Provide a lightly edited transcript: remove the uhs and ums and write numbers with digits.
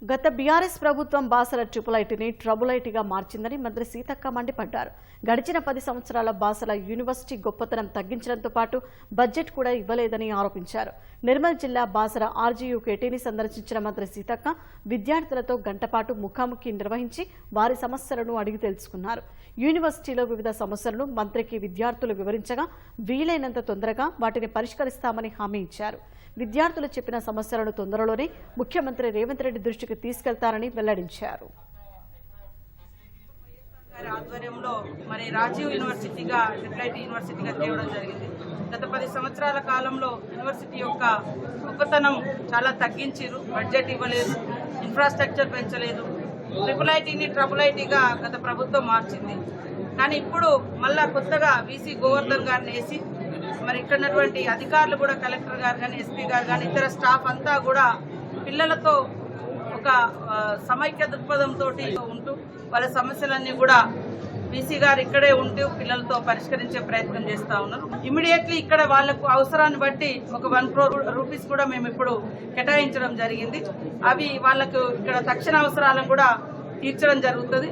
గత బీఆర్ఎస్ ప్రభుత్వం Basara triple ఐటీని trouble ఐటీగా మార్చిందని మంత్రి సీతక్క మండిపడ్డారు. గడిచిన 10 సంవత్సరాల బాసర యూనివర్సిటీ గొప్పతనం తగ్గించడంతో పాటు బడ్జెట్ కూడా ఇవ్వలేదని ఆరోపించారు. నిర్మల్ జిల్లా బాసర ఆర్జీయూకేటీని సందర్శించిన మంత్రి సీతక్క విద్యార్థులతో గంటపాటు ముఖాముఖి నిర్వహించి వారి సమస్యలను అడిగి తెలుసుకున్నారు. యూనివర్సిటీలో వివిధ సమస్యలను మంత్రికి విద్యార్థులు వివరించగా వీలైనంత తొందరగా వాటిని పరిష్కరిస్తామని హామీ ఇచ్చారు. విద్యార్థులు చెప్పిన సమస్యలను తొందరలోనే ముఖ్యమంత్రి రేవంత్ రెడ్డి దృష్టికి తీసుకెళ్తారని వెల్లడించారు. ఆధ్వర్యంలో మరి రాజీవ్ యూనివర్సిటీగా ట్రిపుల్ ఐటీ యూనివర్సిటీగా తేవడం జరిగింది. గత 10 సంవత్సరాల కాలంలో యూనివర్సిటీ యొక్క గొప్పతనం చాలా తగ్గించారు. బడ్జెట్ ఇవ్వలేదు, ఇన్ఫ్రాస్ట్రక్చర్ పెంచలేదు. ట్రిపుల్ ఐటీని ట్రబుల్ ఐటీగా గత ప్రభుత్వం మార్చింది. కానీ ఇప్పుడు మళ్ళా కొత్తగా వీసీ గోవర్ధన్ గారిని వేసి మరి ఇక్కడ ఉన్నటువంటి అధికారులు కూడా కలెక్టర్ గారు కానీ ఎస్పీ గారు కానీ ఇతర స్టాఫ్ అంతా కూడా పిల్లలతో ఒక సమైక్య దృక్పథంతో ఉంటూ వాళ్ళ సమస్యలన్నీ కూడా వీసీ గారు ఇక్కడే ఉంటూ పిల్లలతో పరిష్కరించే ప్రయత్నం చేస్తూ ఉన్నారు. ఇమీడియట్లీ ఇక్కడ వాళ్లకు అవసరాన్ని బట్టి ఒక 1 crore రూపీస్ కూడా మేము ఇప్పుడు కేటాయించడం జరిగింది. అవి వాళ్లకు ఇక్కడ తక్షణ అవసరాలను కూడా తీర్చడం జరుగుతుంది.